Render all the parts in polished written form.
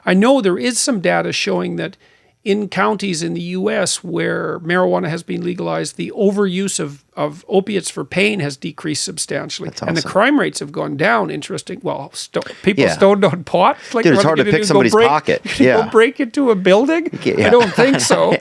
I know there is some data showing that in counties in the U.S. where marijuana has been legalized, the overuse of opiates for pain has decreased substantially. That's awesome. And the crime rates have gone down, interesting. Well, people stoned on pot? It's like, dude, it's hard to pick somebody's pocket. Go break into a building? Yeah. I don't think so.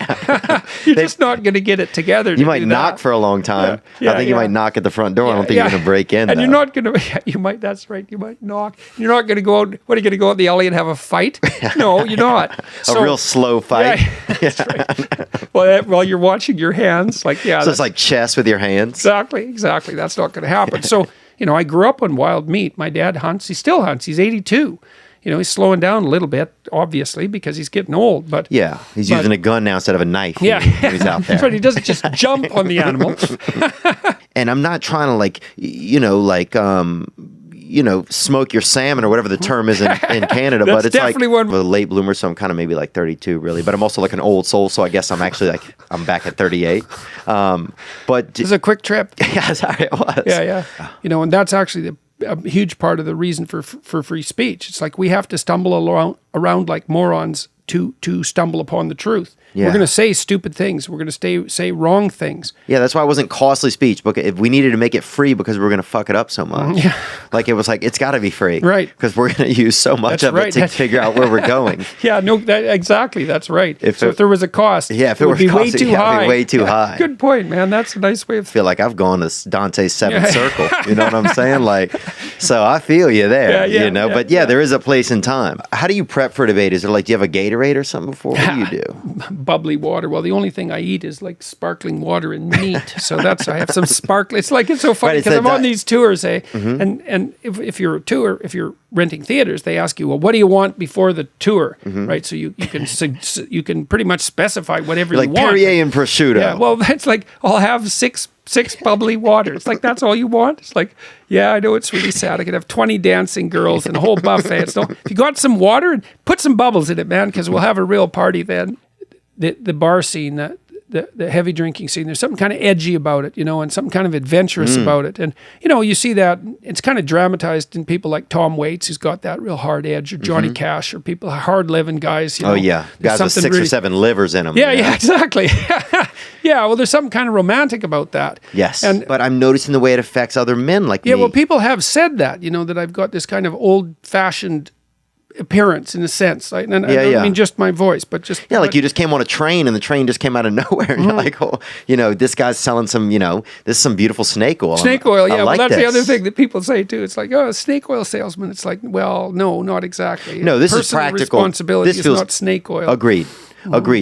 You're just not going to get it together. You might knock for a long time. I think you might knock at the front door. I don't think you're going to break in. And you're not going to, you might, that's right, you might knock. You're not going to go out, what, are you going to go out in the alley and have a fight? No, you're not. A real slow fight. That's right. Well, you're watching your hands. Like, so it's like chess with your hands. Exactly. That's not going to happen. So, I grew up on wild meat. My dad hunts. He still hunts. He's 82. He's slowing down a little bit, obviously, because he's getting old. But he's using a gun now instead of a knife. Yeah, when he's out there. That's right. He doesn't just jump on the animal. And I'm not trying to smoke your salmon or whatever the term is in Canada, but it's definitely like a late bloomer, so I'm kind of maybe like 32 really, but I'm also like an old soul, so I guess I'm actually I'm back at 38. But it was a quick trip. Yeah, sorry, it was. Yeah. And that's actually a huge part of the reason for free speech. It's like we have to stumble around like morons to stumble upon the truth. Yeah. We're going to say stupid things. We're going to say wrong things. Yeah, that's why it wasn't costly speech. Because if we needed to make it free because we were going to fuck it up so much. Yeah. Like it was like, it's got to be free. Right. Because we're going to use so much of it to figure out where we're going. Yeah, no, exactly. That's right. If there was a cost, if it would be way too high. It would be way too high. Good point, man. That's a nice way of... I feel like I've gone to Dante's seventh circle. You know what I'm saying? Like, so I feel you there, But there is a place and time. How do you prep for a debate? Is it like, do you have a Gatorade or something before? What do you do? Bubbly water. Well, the only thing I eat is like sparkling water and meat. So I have some sparkling. It's so funny because I'm on these tours, and if you're renting theaters, they ask you, well, what do you want before the tour, right? So you can pretty much specify whatever you want. Like Perrier and prosciutto. Yeah, well, that's like, I'll have six bubbly waters. Like, that's all you want? It's like, yeah, I know it's really sad. I could have 20 dancing girls and a whole buffet. So if you got some water, put some bubbles in it, man, because we'll have a real party then. The bar scene, the heavy drinking scene, there's something kind of edgy about it, and something kind of adventurous about it. And, you see that it's kind of dramatized in people like Tom Waits, who's got that real hard edge, or Johnny Cash, or people, hard-living guys. Guys with 6 or 7 livers in them. Yeah, exactly. Yeah, well, there's something kind of romantic about that. Yes, but I'm noticing the way it affects other men like me. Yeah, well, people have said that, that I've got this kind of old-fashioned appearance in a sense. I don't mean just my voice, but just... Yeah, like you just came on a train and the train just came out of nowhere and you're like, oh, this guy's selling some, this is some beautiful snake oil. Snake oil, yeah. Well, that's the other thing that people say too. It's like, oh, a snake oil salesman. It's like, well, no, not exactly. No, this is practical. Responsibility is not snake oil. Agreed.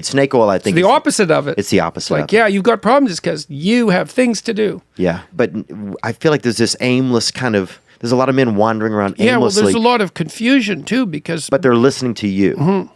Snake oil, I think, it's the opposite of it. It's the opposite. It's like, yeah, you've got problems. It's because you have things to do. Yeah, but I feel like there's this aimless kind of... There's a lot of men wandering around aimlessly. Yeah, well, there's a lot of confusion too because... But they're listening to you.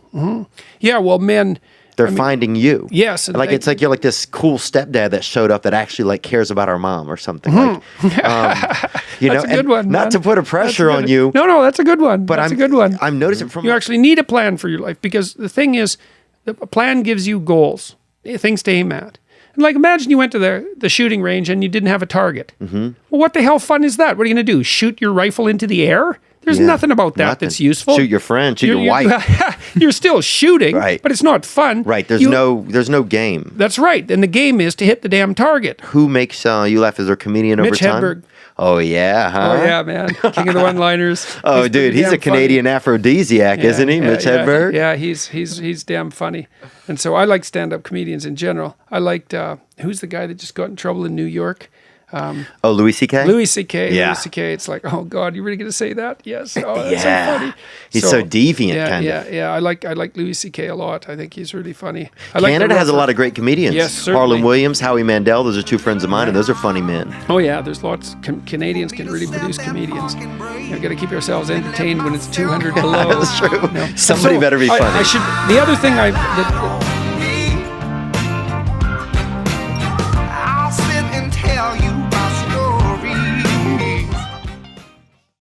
Yeah, well, men... They're finding you. Yes. And it's like you're like this cool stepdad that showed up that actually like cares about our mom or something. That's a good one, not to put a pressure on you. No, that's a good one. But that's a good one. I'm noticing from... You actually need a plan for your life because the thing is, a plan gives you goals, things to aim at. And like, imagine you went to the shooting range and you didn't have a target. Well, what the hell fun is that? What are you going to do? Shoot your rifle into the air? There's nothing about that that's useful. Shoot your friend, shoot your wife. You're still shooting, right. But it's not fun. Right, there's no game. That's right, and the game is to hit the damn target. Who makes you laugh? Is there a comedian over time? Mitch Hedberg. Oh, yeah, huh? Oh, yeah, man. King of the one-liners. Oh, dude, he's a Canadian aphrodisiac, isn't he, Mitch Hedberg? Yeah, he's damn funny. And so I like stand-up comedians in general. I liked, who's the guy that just got in trouble in New York? Louis C.K.? Louis C.K. Yeah. Louis C.K. It's like, oh, God, you really going to say that? Yes. Oh, that's so funny. He's so deviant, kind of. Yeah. I like Louis C.K. a lot. I think he's really funny. Canada has a lot of great comedians. Yes, certainly. Harlan Williams, Howie Mandel, those are 2 friends of mine, and those are funny men. Oh, yeah, there's lots. Canadians can really produce comedians. We've got to keep ourselves entertained when it's 200 below. That's true. Somebody better be funny. The other thing that